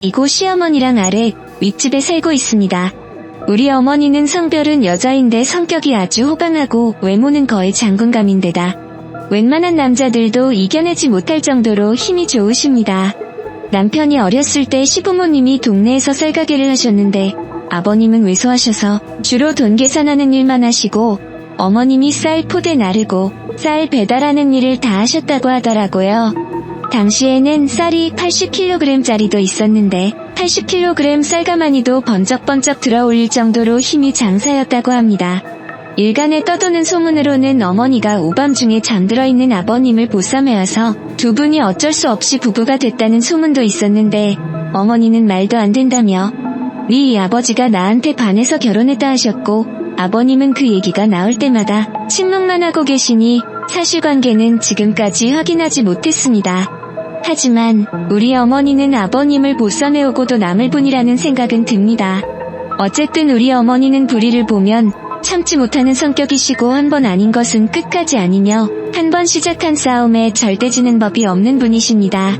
이고 시어머니랑 아래 윗집에 살고 있습니다. 우리 어머니는 성별은 여자인데 성격이 아주 호강하고 외모는 거의 장군감인데다 웬만한 남자들도 이겨내지 못할 정도로 힘이 좋으십니다. 남편이 어렸을 때 시부모님이 동네에서 쌀가게를 하셨는데 아버님은 왜소하셔서 주로 돈 계산하는 일만 하시고 어머님이 쌀 포대 나르고 쌀 배달하는 일을 다 하셨다고 하더라고요. 당시에는 쌀이 80kg짜리도 있었는데 80kg 쌀가마니도 번쩍번쩍 들어올릴 정도로 힘이 장사였다고 합니다. 일간에 떠도는 소문으로는 어머니가 오밤중에 잠들어 있는 아버님을 보쌈해와서 두 분이 어쩔 수 없이 부부가 됐다는 소문도 있었는데 어머니는 말도 안 된다며 네 아버지가 나한테 반해서 결혼했다 하셨고 아버님은 그 얘기가 나올 때마다 침묵만 하고 계시니 사실관계는 지금까지 확인하지 못했습니다. 하지만 우리 어머니는 아버님을 보쌈해오고도 남을 분이라는 생각은 듭니다. 어쨌든 우리 어머니는 불의를 보면 참지 못하는 성격이시고 한 번 아닌 것은 끝까지 아니며 한 번 시작한 싸움에 절대 지는 법이 없는 분이십니다.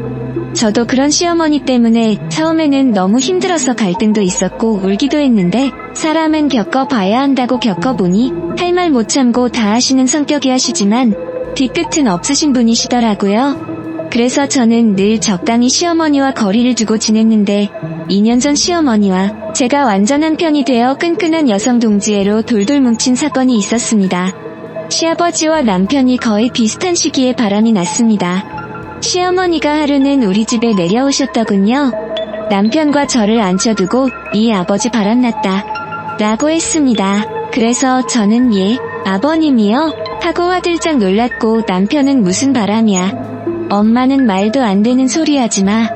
저도 그런 시어머니 때문에 처음에는 너무 힘들어서 갈등도 있었고 울기도 했는데 사람은 겪어봐야 한다고 겪어보니 할 말 못 참고 다 하시는 성격이 하시지만 뒤끝은 없으신 분이시더라고요. 그래서 저는 늘 적당히 시어머니와 거리를 두고 지냈는데 2년 전 시어머니와 제가 완전한 편이 되어 끈끈한 여성 동지애로 돌돌 뭉친 사건이 있었습니다. 시아버지와 남편이 거의 비슷한 시기에 바람이 났습니다. 시어머니가 하루는 우리 집에 내려오셨더군요. 남편과 저를 앉혀두고 이 아버지 바람났다 라고 했습니다. 그래서 저는 예, 아버님이요? 하고 화들짝 놀랐고 남편은 무슨 바람이야. 엄마는 말도 안 되는 소리 하지마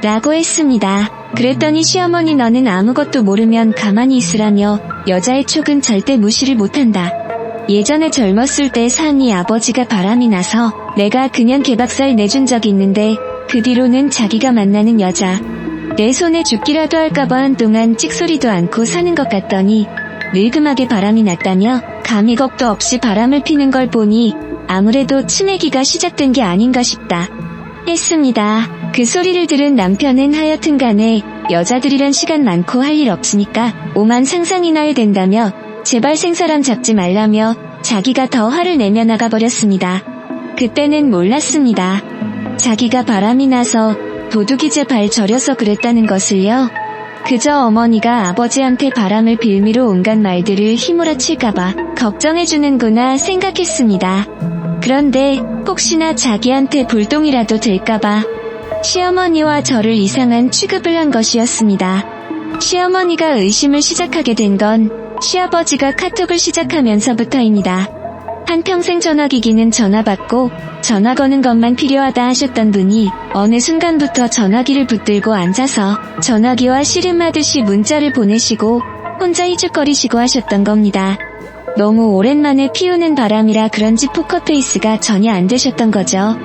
라고 했습니다. 그랬더니 시어머니 너는 아무것도 모르면 가만히 있으라며 여자의 촉은 절대 무시를 못한다. 예전에 젊었을 때 산이 아버지가 바람이 나서 내가 그냥 개박살 내준 적이 있는데 그 뒤로는 자기가 만나는 여자 내 손에 죽기라도 할까봐 한동안 찍소리도 않고 사는 것 같더니 늙음하게 바람이 났다며 감히 겁도 없이 바람을 피는 걸 보니 아무래도 치매기가 시작된 게 아닌가 싶다 했습니다. 그 소리를 들은 남편은 하여튼 간에 여자들이란 시간 많고 할 일 없으니까 오만 상상이나 해야 된다며 제발 생사람 잡지 말라며 자기가 더 화를 내며 나가버렸습니다. 그때는 몰랐습니다. 자기가 바람이 나서 도둑이제 발 저려서 그랬다는 것을요. 그저 어머니가 아버지한테 바람을 빌미로 온갖 말들을 휘몰아칠까봐 걱정해주는구나 생각했습니다. 그런데 혹시나 자기한테 불똥이라도 될까봐 시어머니와 저를 이상한 취급을 한 것이었습니다. 시어머니가 의심을 시작하게 된 건 시아버지가 카톡을 시작하면서부터입니다. 한평생 전화기기는 전화받고 전화 거는 것만 필요하다 하셨던 분이 어느 순간부터 전화기를 붙들고 앉아서 전화기와 씨름하듯이 문자를 보내시고 혼자 희죽거리시고 하셨던 겁니다. 너무 오랜만에 피우는 바람이라 그런지 포커페이스가 전혀 안 되셨던 거죠.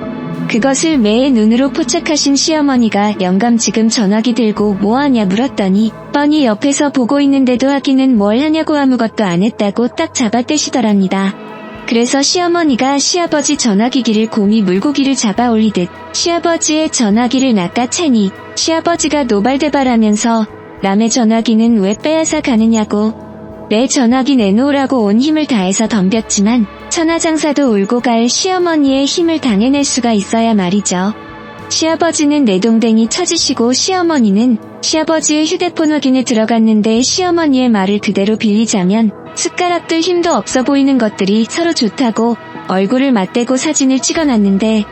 그것을 매의 눈으로 포착하신 시어머니가 영감 지금 전화기 들고 뭐하냐 물었더니 뻔히 옆에서 보고 있는데도 하기는 뭘 하냐고 아무것도 안 했다고 딱 잡아떼시더랍니다. 그래서 시어머니가 시아버지 전화기기를 곰이 물고기를 잡아 올리듯 시아버지의 전화기를 낚아채니 시아버지가 노발대발하면서 남의 전화기는 왜 빼앗아 가느냐고 내 전화기 내놓으라고 온 힘을 다해서 덤볐지만 천하장사도 울고 갈 시어머니의 힘을 당해낼 수가 있어야 말이죠. 시아버지는 내동댕이 쳐지시고 시어머니는 시아버지의 휴대폰 확인에 들어갔는데 시어머니의 말을 그대로 빌리자면 숟가락도 힘도 없어 보이는 것들이 서로 좋다고 얼굴을 맞대고 사진을 찍어놨는데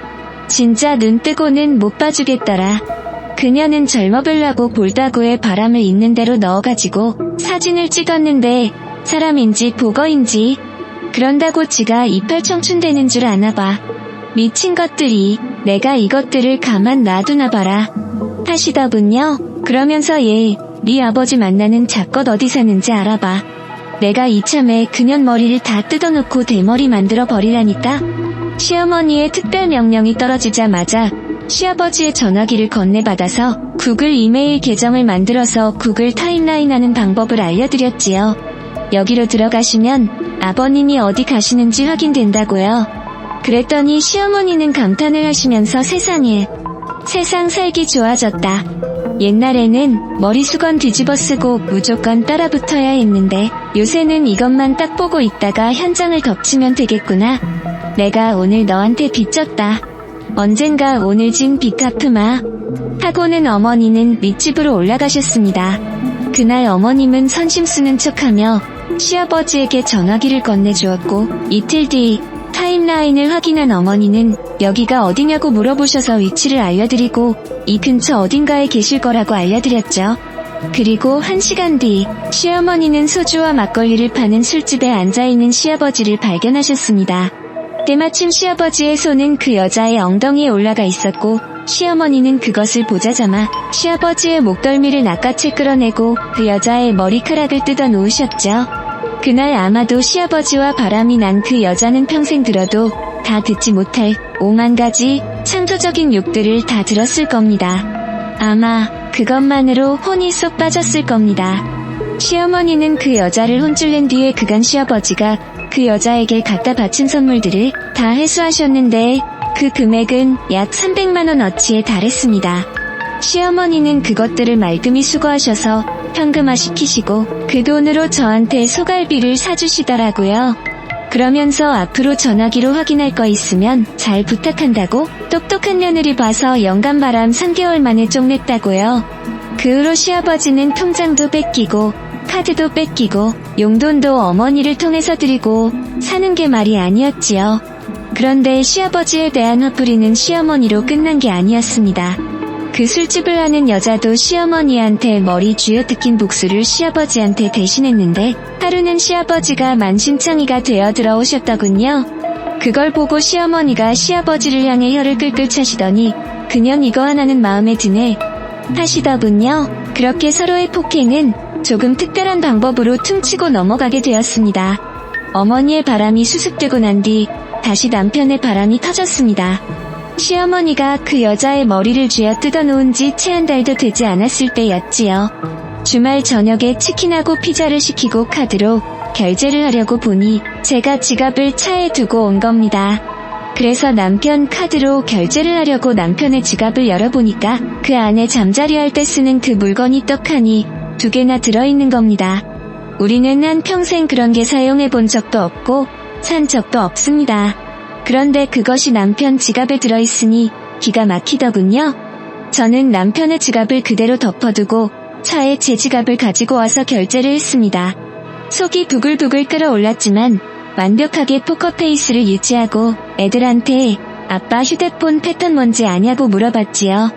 진짜 눈 뜨고는 못 봐주겠더라. 그녀는 젊어보려고 볼다구에 바람을 있는 대로 넣어가지고 사진을 찍었는데 사람인지 보거인지 그런다고 지가 이빨 청춘되는 줄 아나봐. 미친 것들이 내가 이것들을 가만 놔두나 봐라 하시더군요. 그러면서 네 아버지 만나는 잡것 어디 사는지 알아봐. 내가 이참에 그년 머리를 다 뜯어놓고 대머리 만들어 버리라니까. 시어머니의 특별 명령이 떨어지자마자 시아버지의 전화기를 건네받아서 구글 이메일 계정을 만들어서 구글 타임라인 하는 방법을 알려드렸지요. 여기로 들어가시면 아버님이 어디 가시는지 확인된다고요. 그랬더니 시어머니는 감탄을 하시면서 세상에, 세상 살기 좋아졌다 옛날에는 머리수건 뒤집어 쓰고 무조건 따라붙어야 했는데 요새는 이것만 딱 보고 있다가 현장을 덮치면 되겠구나. 내가 오늘 너한테 빚졌다. 언젠가 오늘 진 빚 갚으마. 하고는 어머니는 밑집으로 올라가셨습니다. 그날 어머님은 선심 쓰는 척하며 시아버지에게 전화기를 건네주었고 이틀 뒤 타임라인을 확인한 어머니는 여기가 어디냐고 물어보셔서 위치를 알려드리고 이 근처 어딘가에 계실 거라고 알려드렸죠. 그리고 1시간 뒤 시어머니는 소주와 막걸리를 파는 술집에 앉아있는 시아버지를 발견하셨습니다. 때마침 시아버지의 손은 그 여자의 엉덩이에 올라가 있었고 시어머니는 그것을 보자마자 시아버지의 목덜미를 낚아채 끌어내고 그 여자의 머리카락을 뜯어 놓으셨죠. 그날 아마도 시아버지와 바람이 난 그 여자는 평생 들어도 다 듣지 못할 5만 가지 창조적인 욕들을 다 들었을 겁니다. 아마 그것만으로 혼이 쏙 빠졌을 겁니다. 시어머니는 그 여자를 혼쭐낸 뒤에 그간 시아버지가 그 여자에게 갖다 바친 선물들을 다 회수하셨는데 그 금액은 약 300만원어치에 달했습니다. 시어머니는 그것들을 말끔히 수거하셔서 현금화 시키시고 그 돈으로 저한테 소갈비를 사주시더라고요. 그러면서 앞으로 전화기로 확인할 거 있으면 잘 부탁한다고 똑똑한 며느리 봐서 연간바람 3개월 만에 쪽냈다고요. 그 후로 시아버지는 통장도 뺏기고 카드도 뺏기고 용돈도 어머니를 통해서 드리고 사는 게 말이 아니었지요. 그런데 시아버지에 대한 화풀이는 시어머니로 끝난 게 아니었습니다. 그 술집을 하는 여자도 시어머니한테 머리 쥐어뜯긴 복수를 시아버지한테 대신했는데 하루는 시아버지가 만신창이가 되어 들어오셨더군요. 그걸 보고 시어머니가 시아버지를 향해 혀를 끌끌 차시더니 그년 이거 하나는 마음에 드네 하시더군요. 그렇게 서로의 폭행은 조금 특별한 방법으로 퉁치고 넘어가게 되었습니다. 어머니의 바람이 수습되고 난 뒤 다시 남편의 바람이 터졌습니다. 시어머니가 그 여자의 머리를 쥐어 뜯어놓은 지 채 한 달도 되지 않았을 때였지요. 주말 저녁에 치킨하고 피자를 시키고 카드로 결제를 하려고 보니 제가 지갑을 차에 두고 온 겁니다. 그래서 남편 카드로 결제를 하려고 남편의 지갑을 열어보니까 그 안에 잠자리할 때 쓰는 그 물건이 떡하니 2개나 들어있는 겁니다. 우리는 한평생 그런 게 사용해본 적도 없고 산 적도 없습니다. 그런데 그것이 남편 지갑에 들어있으니 기가 막히더군요. 저는 남편의 지갑을 그대로 덮어두고 차에 제 지갑을 가지고 와서 결제를 했습니다. 속이 부글부글 끓어올랐지만 완벽하게 포커페이스를 유지하고 애들한테 아빠 휴대폰 패턴 뭔지 아냐고 물어봤지요.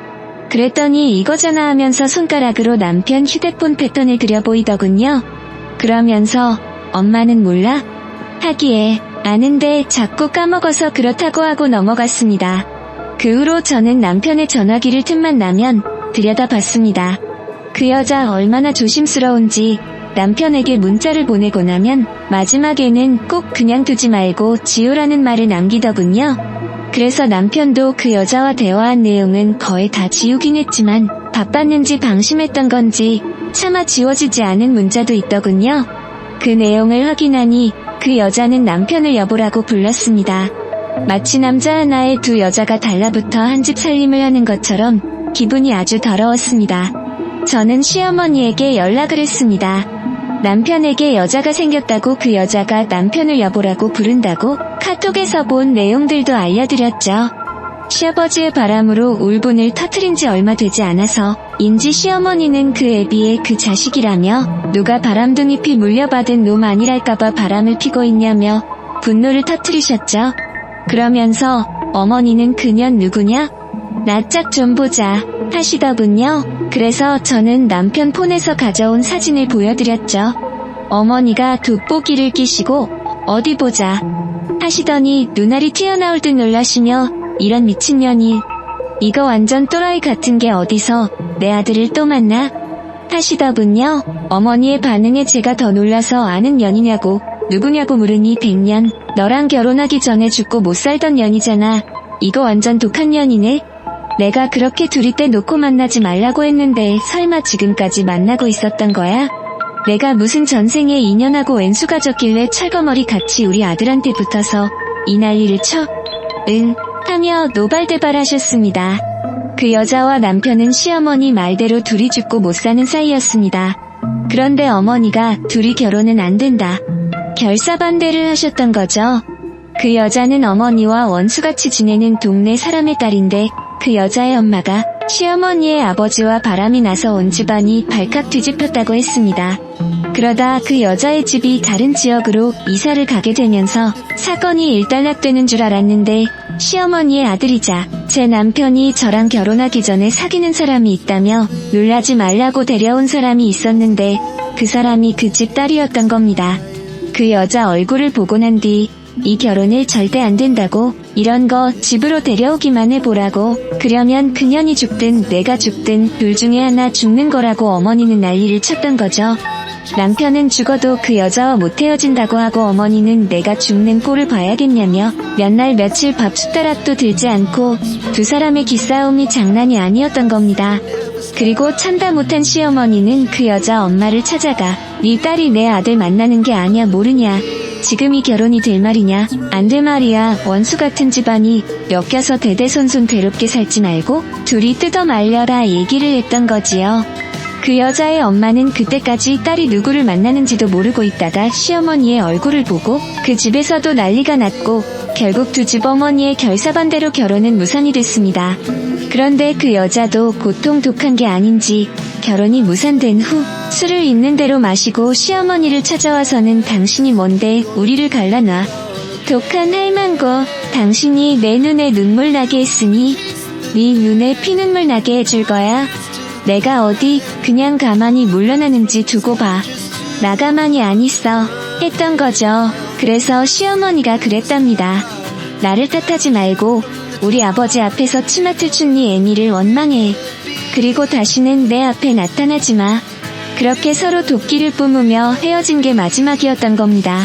그랬더니 이거잖아 하면서 손가락으로 남편 휴대폰 패턴을 그려보이더군요. 그러면서 엄마는 몰라? 하기에 아는데 자꾸 까먹어서 그렇다고 하고 넘어갔습니다. 그 후로 저는 남편의 전화기를 틈만 나면 들여다봤습니다. 그 여자 얼마나 조심스러운지 남편에게 문자를 보내고 나면 마지막에는 꼭 그냥 두지 말고 지우라는 말을 남기더군요. 그래서 남편도 그 여자와 대화한 내용은 거의 다 지우긴 했지만 바빴는지 방심했던 건지 차마 지워지지 않은 문자도 있더군요. 그 내용을 확인하니 그 여자는 남편을 여보라고 불렀습니다. 마치 남자 하나에 두 여자가 달라붙어 한 집 살림을 하는 것처럼 기분이 아주 더러웠습니다. 저는 시어머니에게 연락을 했습니다. 남편에게 여자가 생겼다고 그 여자가 남편을 여보라고 부른다고 카톡에서 본 내용들도 알려드렸죠. 시아버지의 바람으로 울분을 터트린 지 얼마 되지 않아서 인지 시어머니는 그 애비의 그 자식이라며 누가 바람둥이피 물려받은 놈 아니랄까봐 바람을 피고 있냐며 분노를 터트리셨죠. 그러면서 어머니는 그년 누구냐? 나 짝 좀 보자 하시더군요. 그래서 저는 남편 폰에서 가져온 사진을 보여드렸죠. 어머니가 돋보기를 끼시고 어디 보자 하시더니 눈알이 튀어나올 듯 놀라시며 이런 미친년이 이거 완전 또라이 같은 게 어디서 내 아들을 또 만나? 하시더군요. 어머니의 반응에 제가 더 놀라서 아는 년이냐고 누구냐고 물으니 100년 너랑 결혼하기 전에 죽고 못 살던 년이잖아. 이거 완전 독한 년이네. 내가 그렇게 둘이 때 놓고 만나지 말라고 했는데 설마 지금까지 만나고 있었던 거야? 내가 무슨 전생에 인연하고 왼수가 졌길래 철거머리 같이 우리 아들한테 붙어서 이 난리를 쳐? 응 하며 노발대발하셨습니다. 그 여자와 남편은 시어머니 말대로 둘이 죽고 못 사는 사이였습니다. 그런데 어머니가 둘이 결혼은 안 된다. 결사반대를 하셨던 거죠. 그 여자는 어머니와 원수같이 지내는 동네 사람의 딸인데 그 여자의 엄마가 시어머니의 아버지와 바람이 나서 온 집안이 발칵 뒤집혔다고 했습니다. 그러다 그 여자의 집이 다른 지역으로 이사를 가게 되면서 사건이 일단락되는 줄 알았는데 시어머니의 아들이자 제 남편이 저랑 결혼하기 전에 사귀는 사람이 있다며 놀라지 말라고 데려온 사람이 있었는데 그 사람이 그 집 딸이었던 겁니다. 그 여자 얼굴을 보고 난 뒤 이 결혼을 절대 안 된다고, 이런 거 집으로 데려오기만 해보라고, 그러면 그년이 죽든 내가 죽든 둘 중에 하나 죽는 거라고 어머니는 난리를 쳤던 거죠. 남편은 죽어도 그 여자와 못 헤어진다고 하고 어머니는 내가 죽는 꼴을 봐야겠냐며 몇 날 며칠 밥 숟가락도 들지 않고 두 사람의 기싸움이 장난이 아니었던 겁니다. 그리고 참다 못한 시어머니는 그 여자 엄마를 찾아가 네 딸이 내 아들 만나는 게 아니야 모르냐. 지금이 결혼이 될 말이냐. 안 될 말이야. 원수 같은 집안이 엮여서 대대손손 괴롭게 살지 말고 둘이 뜯어 말려라 얘기를 했던 거지요. 그 여자의 엄마는 그때까지 딸이 누구를 만나는지도 모르고 있다가 시어머니의 얼굴을 보고 그 집에서도 난리가 났고 결국 두 집 어머니의 결사반대로 결혼은 무산이 됐습니다. 그런데 그 여자도 고통 독한 게 아닌지 결혼이 무산된 후 술을 있는 대로 마시고 시어머니를 찾아와서는 당신이 뭔데 우리를 갈라놔. 독한 할망구, 당신이 내 눈에 눈물 나게 했으니 네 눈에 피눈물 나게 해줄 거야. 내가 어디 그냥 가만히 물러나는지 두고 봐. 나 가만히 안 있어 했던 거죠. 그래서 시어머니가 그랬답니다. 나를 탓하지 말고 우리 아버지 앞에서 치마틀 춘니 애미를 원망해. 그리고 다시는 내 앞에 나타나지 마. 그렇게 서로 도끼를 뿜으며 헤어진 게 마지막이었던 겁니다.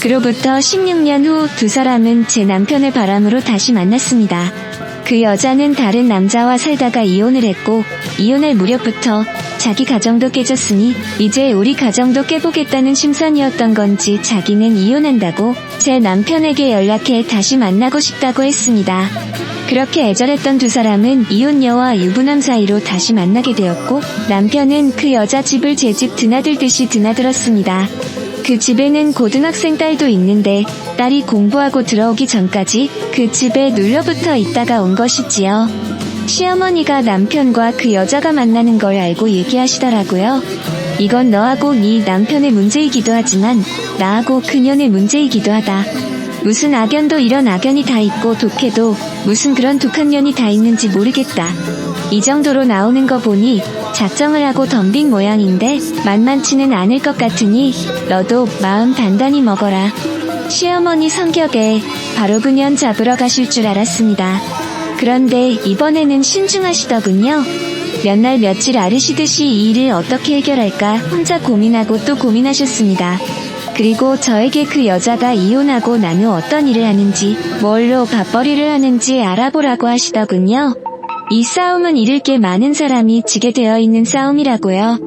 그로부터 16년 후 두 사람은 제 남편의 바람으로 다시 만났습니다. 그 여자는 다른 남자와 살다가 이혼을 했고 이혼할 무렵부터 자기 가정도 깨졌으니 이제 우리 가정도 깨보겠다는 심산이었던 건지 자기는 이혼한다고 제 남편에게 연락해 다시 만나고 싶다고 했습니다. 그렇게 애절했던 두 사람은 이혼녀와 유부남 사이로 다시 만나게 되었고 남편은 그 여자 집을 제 집 드나들듯이 드나들었습니다. 그 집에는 고등학생 딸도 있는데 딸이 공부하고 들어오기 전까지 그 집에 눌려붙어 있다가 온 것이지요. 시어머니가 남편과 그 여자가 만나는 걸 알고 얘기하시더라고요. 이건 너하고 네 남편의 문제이기도 하지만 나하고 그년의 문제이기도 하다. 무슨 악연도 이런 악연이 다 있고 독해도 무슨 그런 독한 년이 다 있는지 모르겠다. 이 정도로 나오는 거 보니 작정을 하고 덤빈 모양인데 만만치는 않을 것 같으니 너도 마음 단단히 먹어라. 시어머니 성격에 바로 그년 잡으러 가실 줄 알았습니다. 그런데 이번에는 신중하시더군요. 몇 날 며칠 앓으시듯이 이 일을 어떻게 해결할까 혼자 고민하고 또 고민하셨습니다. 그리고 저에게 그 여자가 이혼하고 난 후 어떤 일을 하는지 뭘로 밥벌이를 하는지 알아보라고 하시더군요. 이 싸움은 잃을 게 많은 사람이 지게 되어 있는 싸움이라고요.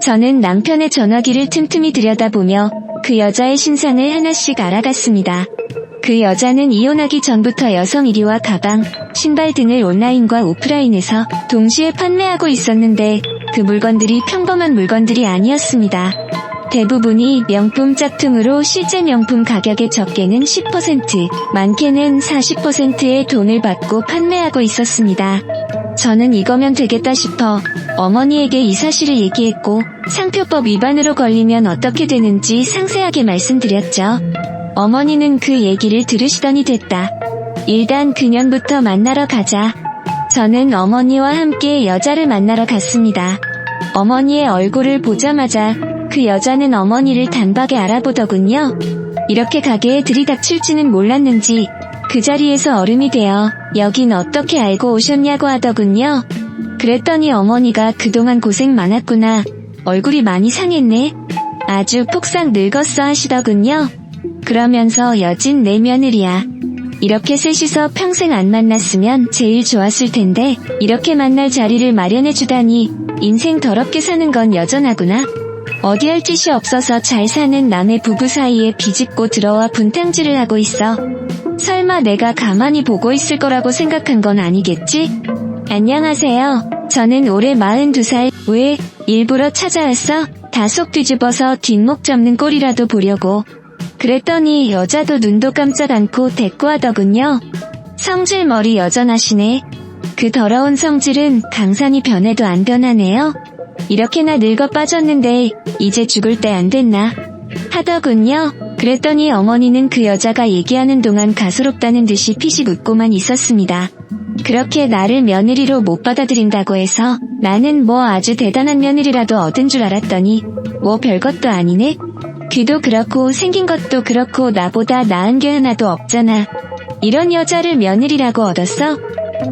저는 남편의 전화기를 틈틈이 들여다보며 그 여자의 신상을 하나씩 알아갔습니다. 그 여자는 이혼하기 전부터 여성 의류와 가방, 신발 등을 온라인과 오프라인에서 동시에 판매하고 있었는데 그 물건들이 평범한 물건들이 아니었습니다. 대부분이 명품 짝퉁으로 실제 명품 가격의 적게는 10%, 많게는 40%의 돈을 받고 판매하고 있었습니다. 저는 이거면 되겠다 싶어 어머니에게 이 사실을 얘기했고 상표법 위반으로 걸리면 어떻게 되는지 상세하게 말씀드렸죠. 어머니는 그 얘기를 들으시더니 됐다. 일단 그년부터 만나러 가자. 저는 어머니와 함께 여자를 만나러 갔습니다. 어머니의 얼굴을 보자마자 그 여자는 어머니를 단박에 알아보더군요. 이렇게 가게에 들이닥칠지는 몰랐는지 그 자리에서 얼음이 되어 여긴 어떻게 알고 오셨냐고 하더군요. 그랬더니 어머니가 그동안 고생 많았구나. 얼굴이 많이 상했네. 아주 폭삭 늙었어 하시더군요. 그러면서 여진 내 며느리야. 이렇게 셋이서 평생 안 만났으면 제일 좋았을 텐데 이렇게 만날 자리를 마련해주다니 인생 더럽게 사는 건 여전하구나. 어디 할 짓이 없어서 잘 사는 남의 부부 사이에 비집고 들어와 분탕질을 하고 있어. 설마 내가 가만히 보고 있을 거라고 생각한 건 아니겠지? 안녕하세요. 저는 올해 42살. 왜? 일부러 찾아왔어? 다 속 뒤집어서 뒷목 접는 꼴이라도 보려고. 그랬더니 여자도 눈도 깜짝 않고 대꾸하더군요. 성질 머리 여전하시네. 그 더러운 성질은 강산이 변해도 안 변하네요. 이렇게나 늙어 빠졌는데 이제 죽을 때 안 됐나? 하더군요. 그랬더니 어머니는 그 여자가 얘기하는 동안 가소롭다는 듯이 피식 웃고만 있었습니다. 그렇게 나를 며느리로 못 받아들인다고 해서 나는 뭐 아주 대단한 며느리라도 얻은 줄 알았더니 뭐 별것도 아니네? 귀도 그렇고 생긴 것도 그렇고 나보다 나은 게 하나도 없잖아. 이런 여자를 며느리라고 얻었어?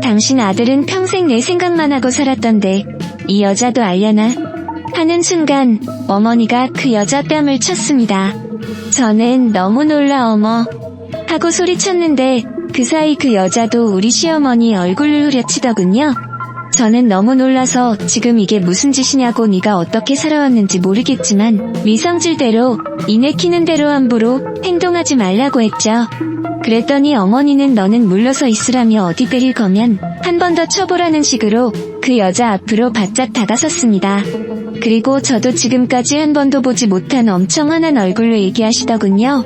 당신 아들은 평생 내 생각만 하고 살았던데 이 여자도 알려나? 하는 순간 어머니가 그 여자 뺨을 쳤습니다. 저는 너무 놀라 어머 하고 소리쳤는데 그 사이 그 여자도 우리 시어머니 얼굴을 후려치더군요. 저는 너무 놀라서 지금 이게 무슨 짓이냐고 네가 어떻게 살아왔는지 모르겠지만 위성질대로 이내 키는 대로 함부로 행동하지 말라고 했죠. 그랬더니 어머니는 너는 물러서 있으라며 어디 때릴 거면 한 번 더 쳐보라는 식으로 그 여자 앞으로 바짝 다가섰습니다. 그리고 저도 지금까지 한 번도 보지 못한 엄청 환한 얼굴로 얘기하시더군요.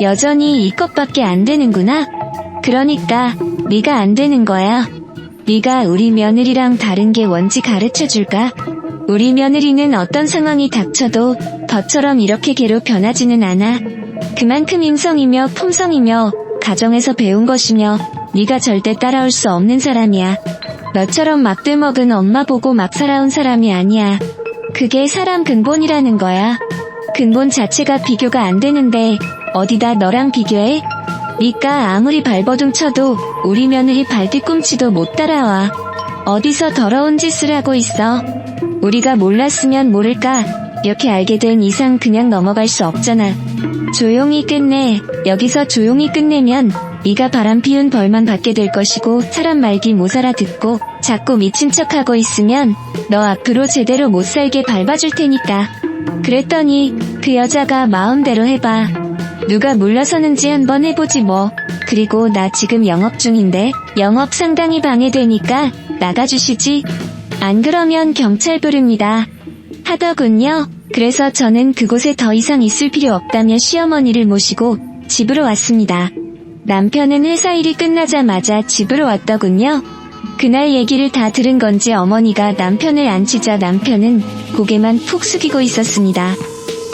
여전히 이것밖에 안 되는구나. 그러니까 네가 안 되는 거야. 네가 우리 며느리랑 다른 게 뭔지 가르쳐줄까? 우리 며느리는 어떤 상황이 닥쳐도 너처럼 이렇게 개로 변하지는 않아. 그만큼 인성이며 품성이며 가정에서 배운 것이며 네가 절대 따라올 수 없는 사람이야. 너처럼 막대먹은 엄마 보고 막 살아온 사람이 아니야. 그게 사람 근본이라는 거야. 근본 자체가 비교가 안 되는데 어디다 너랑 비교해? 니까 아무리 발버둥 쳐도 우리 며느리 발뒤꿈치도 못 따라와. 어디서 더러운 짓을 하고 있어. 우리가 몰랐으면 모를까. 이렇게 알게 된 이상 그냥 넘어갈 수 없잖아. 조용히 끝내. 여기서 조용히 끝내면 네가 바람 피운 벌만 받게 될 것이고 사람 말기 못 알아듣고 자꾸 미친 척하고 있으면 너 앞으로 제대로 못 살게 밟아줄 테니까. 그랬더니 그 여자가 마음대로 해봐. 누가 물러서는지 한번 해보지 뭐. 그리고 나 지금 영업 중인데 영업 상당히 방해되니까 나가주시지. 안 그러면 경찰 부릅니다. 하더군요. 그래서 저는 그곳에 더 이상 있을 필요 없다며 시어머니를 모시고 집으로 왔습니다. 남편은 회사 일이 끝나자마자 집으로 왔더군요. 그날 얘기를 다 들은 건지 어머니가 남편을 앉히자 남편은 고개만 푹 숙이고 있었습니다.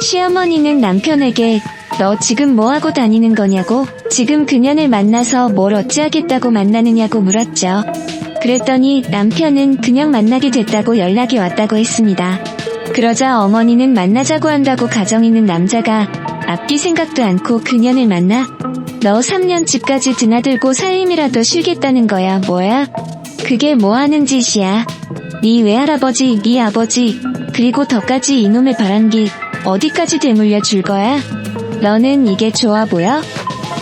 시어머니는 남편에게 너 지금 뭐하고 다니는 거냐고, 지금 그년을 만나서 뭘 어찌하겠다고 만나느냐고 물었죠. 그랬더니 남편은 그냥 만나게 됐다고 연락이 왔다고 했습니다. 그러자 어머니는 만나자고 한다고 가정 있는 남자가 앞뒤 생각도 않고 그년을 만나? 너 3년 집까지 드나들고 살림이라도 쉬겠다는 거야 뭐야? 그게 뭐 하는 짓이야? 네 외할아버지, 네 아버지, 그리고 더까지 이놈의 바람기 어디까지 되물려 줄 거야? 너는 이게 좋아 보여?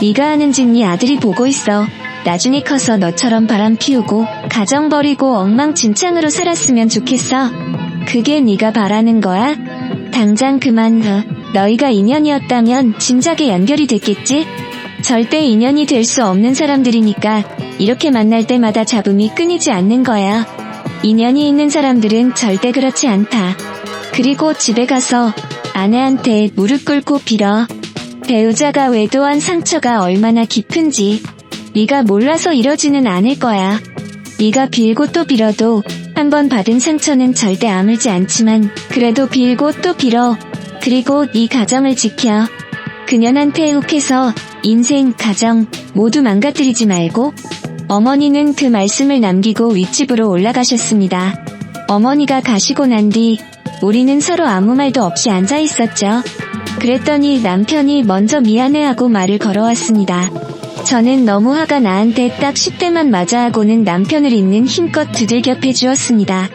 네가 하는 짓 네 아들이 보고 있어. 나중에 커서 너처럼 바람 피우고 가정 버리고 엉망진창으로 살았으면 좋겠어. 그게 네가 바라는 거야? 당장 그만둬. 너희가 인연이었다면 진작에 연결이 됐겠지? 절대 인연이 될 수 없는 사람들이니까 이렇게 만날 때마다 잡음이 끊이지 않는 거야. 인연이 있는 사람들은 절대 그렇지 않다. 그리고 집에 가서 아내한테 무릎 꿇고 빌어. 배우자가 외도한 상처가 얼마나 깊은지 네가 몰라서 이러지는 않을 거야. 네가 빌고 또 빌어도 한 번 받은 상처는 절대 아물지 않지만 그래도 빌고 또 빌어. 그리고 네 가정을 지켜. 그년한테 욱해서 인생, 가정 모두 망가뜨리지 말고. 어머니는 그 말씀을 남기고 윗집으로 올라가셨습니다. 어머니가 가시고 난 뒤 우리는 서로 아무 말도 없이 앉아 있었죠. 그랬더니 남편이 먼저 미안해하고 말을 걸어왔습니다. 저는 너무 화가 나한테 딱 10대만 맞아하고는 남편을 있는 힘껏 두들겨 패주었습니다.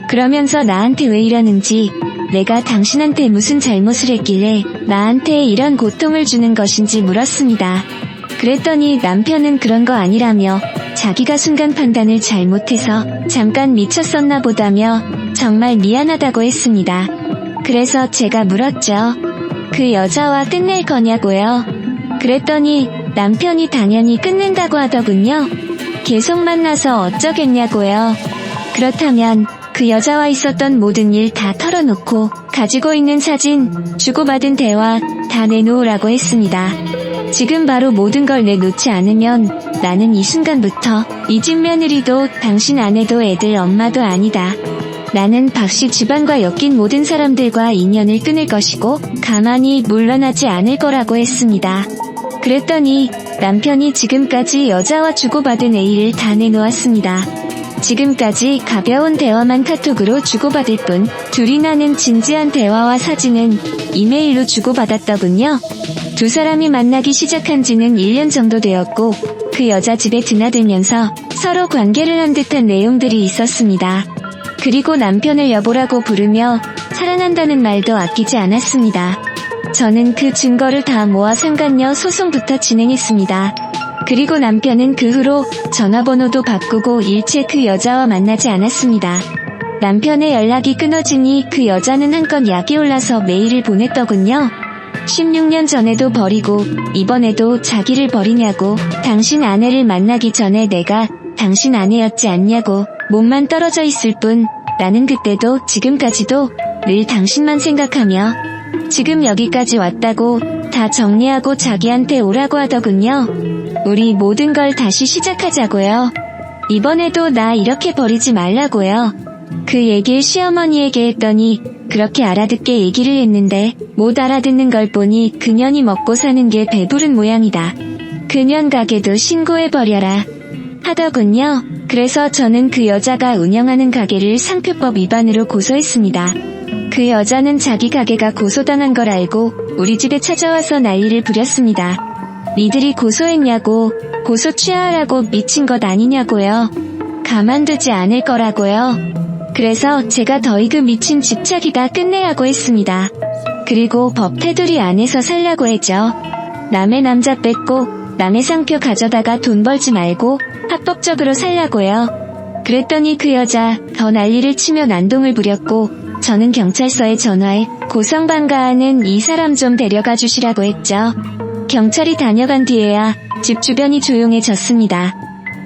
그러면서 나한테 왜 이러는지, 내가 당신한테 무슨 잘못을 했길래 나한테 이런 고통을 주는 것인지 물었습니다. 그랬더니 남편은 그런 거 아니라며 자기가 순간 판단을 잘못해서 잠깐 미쳤었나 보다며 정말 미안하다고 했습니다. 그래서 제가 물었죠. 그 여자와 끝낼 거냐고요. 그랬더니 남편이 당연히 끝낸다고 하더군요. 계속 만나서 어쩌겠냐고요. 그렇다면 그 여자와 있었던 모든 일 다 털어놓고 가지고 있는 사진, 주고받은 대화 다 내놓으라고 했습니다. 지금 바로 모든 걸 내놓지 않으면 나는 이 순간부터 이 집 며느리도 당신 아내도 애들 엄마도 아니다. 나는 박씨 집안과 엮인 모든 사람들과 인연을 끊을 것이고 가만히 물러나지 않을 거라고 했습니다. 그랬더니 남편이 지금까지 여자와 주고받은 A를 다 내놓았습니다. 지금까지 가벼운 대화만 카톡으로 주고받을 뿐 둘이 나눈 진지한 대화와 사진은 이메일로 주고받았더군요. 두 사람이 만나기 시작한 지는 1년 정도 되었고 그 여자 집에 드나들면서 서로 관계를 한 듯한 내용들이 있었습니다. 그리고 남편을 여보라고 부르며 사랑한다는 말도 아끼지 않았습니다. 저는 그 증거를 다 모아 상간녀 소송부터 진행했습니다. 그리고 남편은 그 후로 전화번호도 바꾸고 일체 그 여자와 만나지 않았습니다. 남편의 연락이 끊어지니 그 여자는 한껏 약이 올라서 메일을 보냈더군요. 16년 전에도 버리고 이번에도 자기를 버리냐고, 당신 아내를 만나기 전에 내가 당신 아내였지 않냐고, 몸만 떨어져 있을 뿐 나는 그때도 지금까지도 늘 당신만 생각하며 지금 여기까지 왔다고 다 정리하고 자기한테 오라고 하더군요. 우리 모든 걸 다시 시작하자고요. 이번에도 나 이렇게 버리지 말라고요. 그 얘기를 시어머니에게 했더니 그렇게 알아듣게 얘기를 했는데 못 알아듣는 걸 보니 그년이 먹고 사는 게 배부른 모양이다. 그년 가게도 신고해버려라 하더군요. 그래서 저는 그 여자가 운영하는 가게를 상표법 위반으로 고소했습니다. 그 여자는 자기 가게가 고소당한 걸 알고 우리 집에 찾아와서 난리를 부렸습니다. 니들이 고소했냐고, 고소 취하하라고 미친 것 아니냐고요. 가만두지 않을 거라고요. 그래서 제가 더이 그 미친 집착이다 끝내라고 했습니다. 그리고 법 테두리 안에서 살라고 했죠. 남의 남자 뺏고 남의 상표 가져다가 돈 벌지 말고 합법적으로 살라고요. 그랬더니 그 여자 더 난리를 치며 난동을 부렸고 저는 경찰서에 전화해 고성방가하는 이 사람 좀 데려가 주시라고 했죠. 경찰이 다녀간 뒤에야 집 주변이 조용해졌습니다.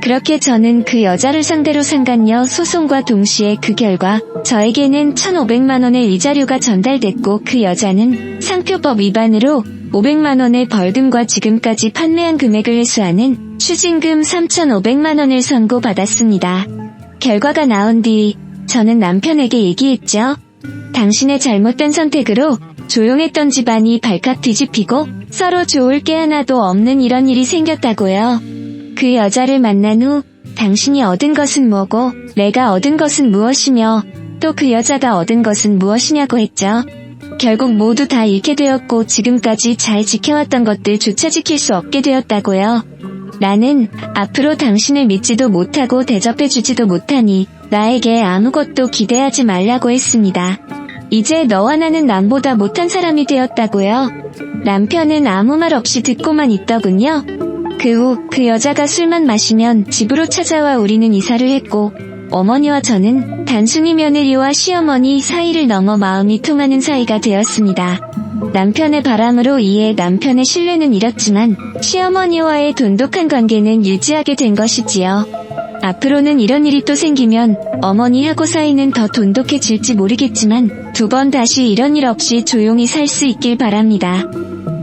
그렇게 저는 그 여자를 상대로 상간녀 소송과 동시에 그 결과 저에게는 1,500만원의 위자료가 전달됐고 그 여자는 상표법 위반으로 500만원의 벌금과 지금까지 판매한 금액을 회수하는 추징금 3,500만원을 선고받았습니다. 결과가 나온 뒤 저는 남편에게 얘기했죠. 당신의 잘못된 선택으로 조용했던 집안이 발칵 뒤집히고 서로 좋을 게 하나도 없는 이런 일이 생겼다고요. 그 여자를 만난 후 당신이 얻은 것은 뭐고 내가 얻은 것은 무엇이며 또 그 여자가 얻은 것은 무엇이냐고 했죠. 결국 모두 다 잃게 되었고 지금까지 잘 지켜왔던 것들조차 지킬 수 없게 되었다고요. 나는 앞으로 당신을 믿지도 못하고 대접해주지도 못하니 나에게 아무것도 기대하지 말라고 했습니다. 이제 너와 나는 남보다 못한 사람이 되었다고요. 남편은 아무 말 없이 듣고만 있더군요. 그 후 그 여자가 술만 마시면 집으로 찾아와 우리는 이사를 했고 어머니와 저는 단순히 며느리와 시어머니 사이를 넘어 마음이 통하는 사이가 되었습니다. 남편의 바람으로 이에 남편의 신뢰는 잃었지만 시어머니와의 돈독한 관계는 유지하게 된 것이지요. 앞으로는 이런 일이 또 생기면 어머니하고 사이는 더 돈독해질지 모르겠지만 두 번 다시 이런 일 없이 조용히 살 수 있길 바랍니다.